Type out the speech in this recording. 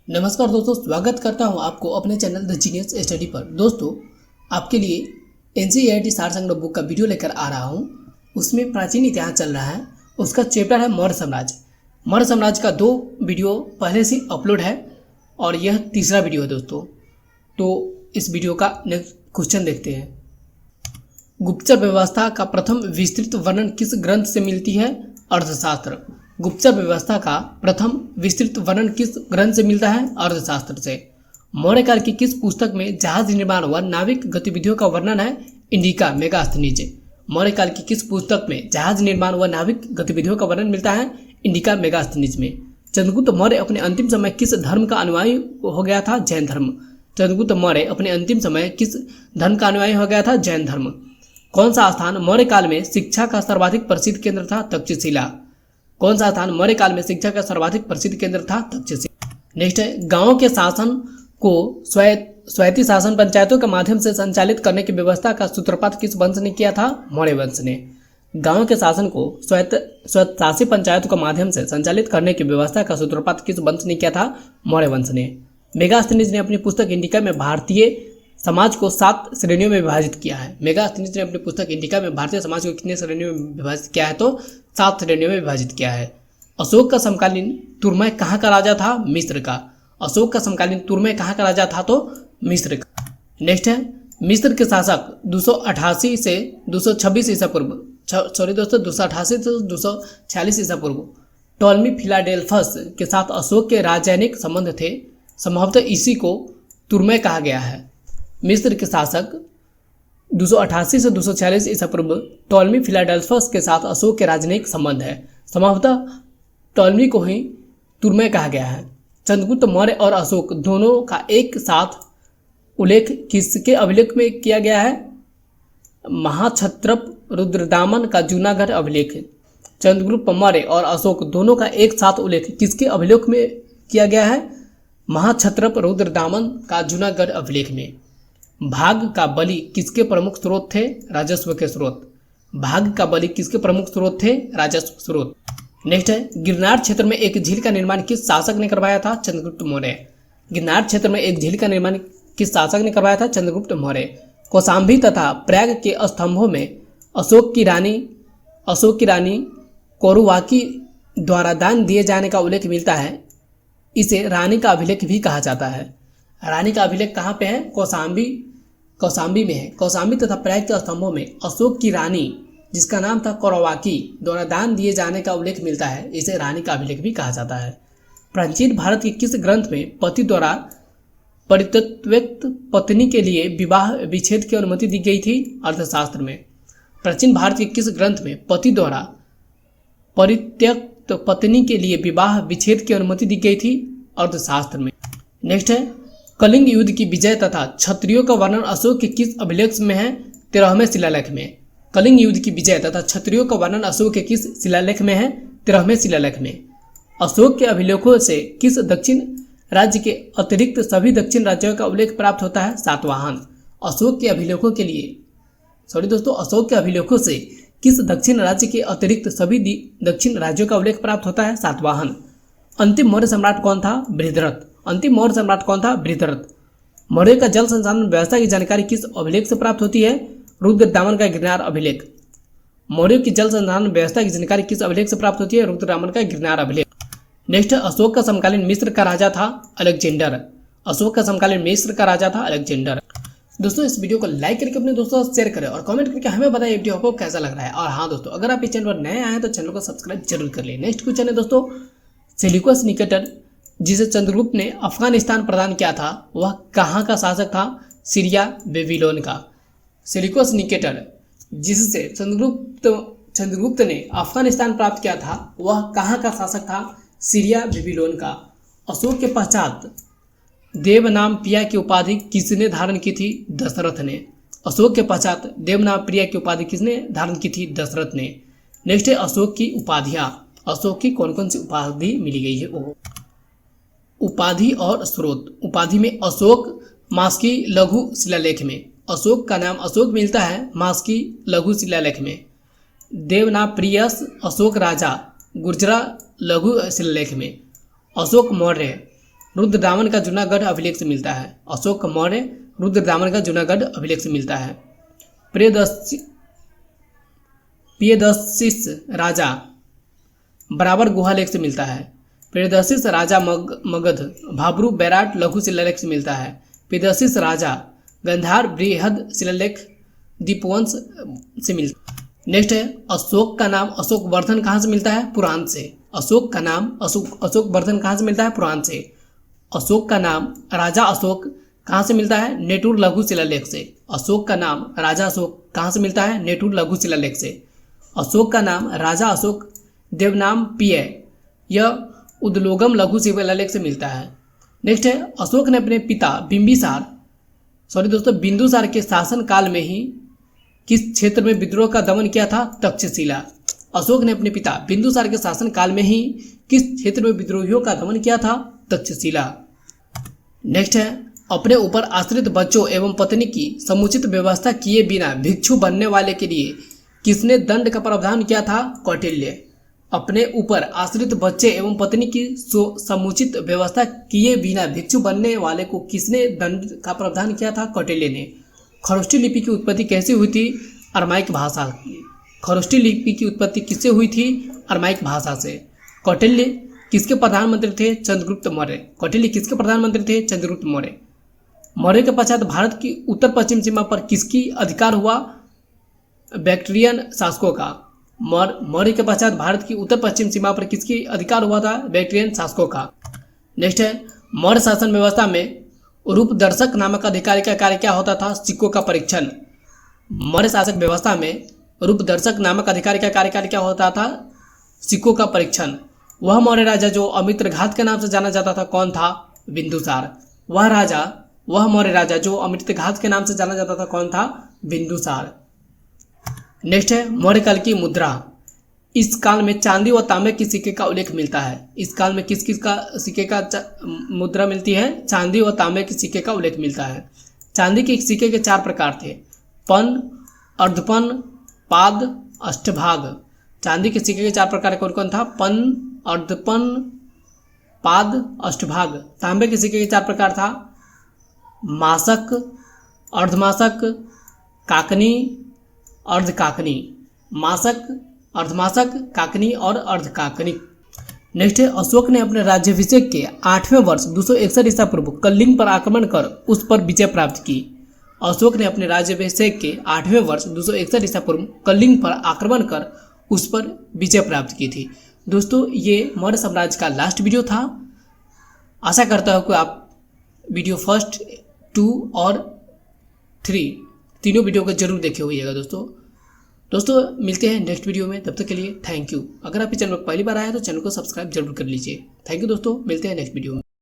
नमस्कार दोस्तों, स्वागत करता हूं आपको अपने चैनल द जीनियस स्टडी पर। दोस्तों, आपके लिए एनसीईआरटी सार संग्रह बुक का वीडियो लेकर आ रहा हूं। उसमें प्राचीन इतिहास चल रहा है। उसका चैप्टर है मौर्य साम्राज्य। मौर्य साम्राज्य का 2 वीडियो पहले से अपलोड है और यह तीसरा वीडियो है दोस्तों। तो इस वीडियो का नेक्स्ट क्वेश्चन देखते हैं। गुप्तचर व्यवस्था का प्रथम विस्तृत वर्णन किस ग्रंथ से मिलती है? अर्थशास्त्र। गुप्तचर व्यवस्था का प्रथम विस्तृत वर्णन किस ग्रंथ से मिलता है? अर्थशास्त्र से। मौर्य काल की किस पुस्तक में जहाज निर्माण व नाविक गतिविधियों का वर्णन है? इंडिका मेगास्थनीज। मौर्य काल की किस पुस्तक में जहाज निर्माण व नाविक गतिविधियों का वर्णन मिलता है? इंडिका मेगास्थनीज में। चंद्रगुप्त मौर्य अपने अंतिम समय किस धर्म का अनुयायी हो गया था? जैन धर्म। चंद्रगुप्त मौर्य अपने अंतिम समय किस धर्म का अनुयायी हो गया था? जैन धर्म। कौन सा स्थान मौर्य काल में शिक्षा का सर्वाधिक प्रसिद्ध केंद्र था? तक्षशिला। कौन सा स्थान मौर्य काल में शिक्षा का सर्वाधिक प्रसिद्ध केंद्र था? तक्षशिला। नेक्स्ट है, गांव के शासन को स्वायत्त शासन पंचायतों के माध्यम से संचालित करने की व्यवस्था का सूत्रपात किस वंश ने किया था? मौर्य वंश ने। गांव के शासन को स्वायत्तशासी पंचायतों के माध्यम से संचालित करने की व्यवस्था का सूत्रपात किस वंश ने किया था? मौर्य वंश ने। मेगास्थनीज ने अपनी पुस्तक इंडिका में भारतीय समाज को 7 श्रेणियों में विभाजित किया है। मेगास्थनीज ने अपनी पुस्तक इंडिका में भारतीय समाज को कितने श्रेणियों में विभाजित किया है? तो 7 श्रेणियों में विभाजित किया है। अशोक का समकालीन तुर्मै कहाँ का राजा था? मिस्र का। अशोक का समकालीन तुर्मै कहाँ का राजा था? तो मिस्र का। नेक्स्ट है, मिस्र के शासक 288 से 226 ईसा पूर्व 288 से 246 ईसा पूर्व टॉलमी फिलाडेल्फस के साथ अशोक के राजनैतिक संबंध थे। संभवतः इसी को तुर्मै कहा गया है। मिस्र के शासक 288 से 246 ईसा पूर्व टॉलमी फिलाडेल्फस के साथ अशोक के राजनयिक संबंध है। संभवतः टॉलमी को ही तुर्मै कहा गया है। चंद्रगुप्त मौर्य और अशोक दोनों का एक साथ उल्लेख किसके अभिलेख में किया गया है? महाक्षत्रप रुद्रदामन का जूनागढ़ अभिलेख। चंद्रगुप्त मौर्य और अशोक दोनों का एक साथ उल्लेख किसके अभिलेख में किया गया है? महाक्षत्रप रुद्रदामन का जूनागढ़ अभिलेख में। भाग का बलि किसके प्रमुख स्रोत थे? राजस्व के स्रोत। भाग का बलि किसके प्रमुख स्रोत थे? राजस्व स्रोत। नेक्स्ट है, गिरनार क्षेत्र में एक झील का निर्माण किस शासक ने करवाया था? चंद्रगुप्त मौर्य। गिरनार क्षेत्र में एक झील का निर्माण किस शासक ने करवाया था? चंद्रगुप्त मौर्य। कौशाम्बी तथा प्रयाग के स्तंभों में अशोक की रानी कोरुवाकी द्वारा दान दिए जाने का उल्लेख मिलता है। इसे रानी का अभिलेख भी कहा जाता है। रानी का अभिलेख कहाँ पे है? कौशाम्बी में है। कौशाम्बी तथा प्रयाग के स्तंभों में अशोक की रानी, जिसका नाम था कोरुवाकी, द्वारा दान दिए जाने का उल्लेख मिलता है। इसे रानी का अभिलेख भी कहा जाता है। प्राचीन भारत के किस ग्रंथ में पति द्वारा परित्यक्त पत्नी के लिए विवाह विच्छेद की अनुमति दी गई थी? अर्थशास्त्र में। प्राचीन भारत के किस ग्रंथ में पति द्वारा परित्यक्त पत्नी के लिए विवाह विच्छेद की अनुमति दी गई थी? अर्थशास्त्र में। नेक्स्ट है, कलिंग युद्ध की विजय तथा क्षत्रियों का वर्णन अशोक के किस अभिलेख में है? 13वें शिलालेख में। कलिंग युद्ध की विजय तथा क्षत्रियों का वर्णन अशोक के किस शिलालेख में है? 13वें शिलालेख में। अशोक के अभिलेखों से किस दक्षिण राज्य के अतिरिक्त सभी दक्षिण राज्यों का उल्लेख प्राप्त होता है? सातवाहन। अशोक के अभिलेखों से किस दक्षिण राज्य के अतिरिक्त सभी दक्षिण राज्यों का उल्लेख प्राप्त होता है? सातवाहन। अंतिम मौर्य सम्राट कौन था? बृहद्रथ। अंतिम मौर्य सम्राट कौन था? बृहद्रथ। मौर्य का जल संसाधन व्यवस्था की जानकारी किस अभिलेख से प्राप्त होती है? रुद्रदामन का गिरनार अभिलेख। मौर्य की जल संसाधन व्यवस्था की जानकारी किस अभिलेख से प्राप्त होती है? रुद्रदामन का गिरनार अभिलेख। नेक्स्ट, अशोक का समकालीन मिस्र का राजा था अलेक्जेंडर। अशोक का समकालीन मिस्र का राजा था अलेक्जेंडर। दोस्तों, इस वीडियो को लाइक करके अपने दोस्तों से शेयर करें और कमेंट करके हमें बताइए वीडियो आपको कैसा लग रहा है। और हाँ दोस्तों, अगर आप इस चैनल पर नए आए हैं तो चैनल को सब्सक्राइब जरूर कर लें। नेक्स्ट क्वेश्चन है दोस्तों, सेल्यूकस निकेटर, जिसे चंद्रगुप्त ने अफगानिस्तान प्रदान किया था, वह कहाँ का शासक था? सीरिया बेबीलोन का। सेल्यूकस निकेटर, जिससे चंद्रगुप्त ने अफगानिस्तान प्राप्त किया था, वह कहाँ का शासक था? सीरिया बेबीलोन का। अशोक के पश्चात देवनाम प्रिया की उपाधि किसने धारण की थी? दशरथ ने। अशोक के पश्चात देवनाम प्रिया की उपाधि किसने धारण की थी? दशरथ ने। नेक्स्ट है, अशोक की उपाधियां। अशोक की कौन कौन सी उपाधि मिली गई है? वो उपाधि और स्रोत। उपाधि में अशोक मास्की लघु शिलालेख में। अशोक का नाम अशोक मिलता है मास्की लघु शिलालेख में। देवनाम प्रियस अशोक राजा गुर्जरा लघु शिलालेख में। अशोक मौर्य रुद्रदामन का जूनागढ़ अभिलेख से मिलता है। अशोक मौर्य रुद्रदामन का जूनागढ़ अभिलेख से मिलता है। प्रियदर्शिस राजा बराबर गुहा लेख से मिलता है। प्रियदर्शिस राजा मगध भाबरू बैराट लघु शिलालेख से मिलता है। प्रियदर्शिस राजा गंधार बृहद शिलालेख दीपवंश से मिलता है। नेक्स्ट है अशोक का नाम अशोक वर्धन कहाँ से मिलता है? पुराण से। अशोक का नाम अशोक वर्धन कहाँ से मिलता है? पुराण से। अशोक का नाम राजा अशोक कहाँ से मिलता है? नेटुर लघु शिलालेख से। अशोक का नाम राजा अशोक कहाँ से मिलता है? नेटुर लघु शिलालेख से। अशोक का नाम राजा अशोक देवनाम पिय यह उद्लोगम लघु शिलालेख से मिलता है। नेक्स्ट है अशोक ने अपने पिता बिंदुसार के शासन काल में ही किस क्षेत्र में विद्रोह का दमन किया था? तक्षशिला। अशोक ने अपने पिता बिंदुसार के शासन काल में ही किस क्षेत्र में विद्रोहियों का दमन किया था? तक्षशिला। नेक्स्ट है अपने ऊपर आश्रित बच्चों एवं पत्नी की समुचित व्यवस्था किए बिना भिक्षु बनने वाले के लिए किसने दंड का प्रावधान किया था? कौटिल्य। अपने ऊपर आश्रित बच्चे एवं पत्नी की समुचित व्यवस्था किए बिना भिक्षु बनने वाले को किसने दंड का प्रावधान किया था? कौटिल्य ने। खरोष्ठी लिपि की उत्पत्ति कैसे हुई थी? अरमाइक भाषा की। खरोष्ठी लिपि की उत्पत्ति किससे हुई थी? अरमाइक भाषा से। कौटिल्य किसके प्रधानमंत्री थे? चंद्रगुप्त मौर्य। कौटिल्य किसके प्रधानमंत्री थे? चंद्रगुप्त मौर्य। मौर्य के पश्चात भारत की उत्तर पश्चिम सीमा पर किसकी अधिकार हुआ? बैक्ट्रियन शासकों का। मौर्य के पश्चात भारत की उत्तर पश्चिम सीमा पर किसकी अधिकार हुआ था? बैक्ट्रियन शासकों का। नेक्स्ट है मौर्य शासन व्यवस्था में रूपदर्शक नामक अधिकारी का कार्य क्या होता था? सिक्कों का परीक्षण। मौर्य शासक व्यवस्था में रूपदर्शक नामक अधिकारी का कार्य क्या होता था? सिक्कों का परीक्षण। वह मौर्य राजा जो अमित्रघात के नाम से जाना जाता था कौन था? बिंदुसार। वह मौर्य राजा जो अमित्रघात के नाम से जाना जाता था कौन था? बिंदुसार। नेक्स्ट है मौर्य काल की मुद्रा। इस काल में चांदी व तांबे की सिक्के का उल्लेख मिलता है। इस काल में किस किस का सिक्के का मुद्रा मिलती है? चांदी व तांबे के सिक्के का उल्लेख मिलता है। चांदी के सिक्के के 4 प्रकार थे, पन, अर्धपन, पाद, अष्टभाग। चांदी के सिक्के के 4 प्रकार कौन कौन था? पन, अर्धपन, पाद, अष्टभाग। तांबे के सिक्के के 4 प्रकार था, मासक, अर्धमासक, काकनी, अर्धकाकनी। मासक, अर्धमासक, काकनी और अर्धकाकनी। नेक्स्ट है अशोक ने अपने राज्याभिषेक के 8वें वर्ष 261 ईसा पूर्व कलिंग पर आक्रमण कर उस पर विजय प्राप्त की। अशोक ने अपने राज्याभिषेक के 8वें वर्ष 261 ईसा पूर्व कलिंग पर आक्रमण कर उस पर विजय प्राप्त की थी। दोस्तों ये मौर्य साम्राज्य का लास्ट वीडियो था। आशा करता हूँ कि आप वीडियो 1, 2 और 3 तीनों वीडियो को जरूर देखे होइएगा दोस्तों मिलते हैं नेक्स्ट वीडियो में। तब तक के लिए थैंक यू। अगर आप इस चैनल पर पहली बार आए तो चैनल को सब्सक्राइब जरूर कर लीजिए। थैंक यू दोस्तों, मिलते हैं नेक्स्ट वीडियो में।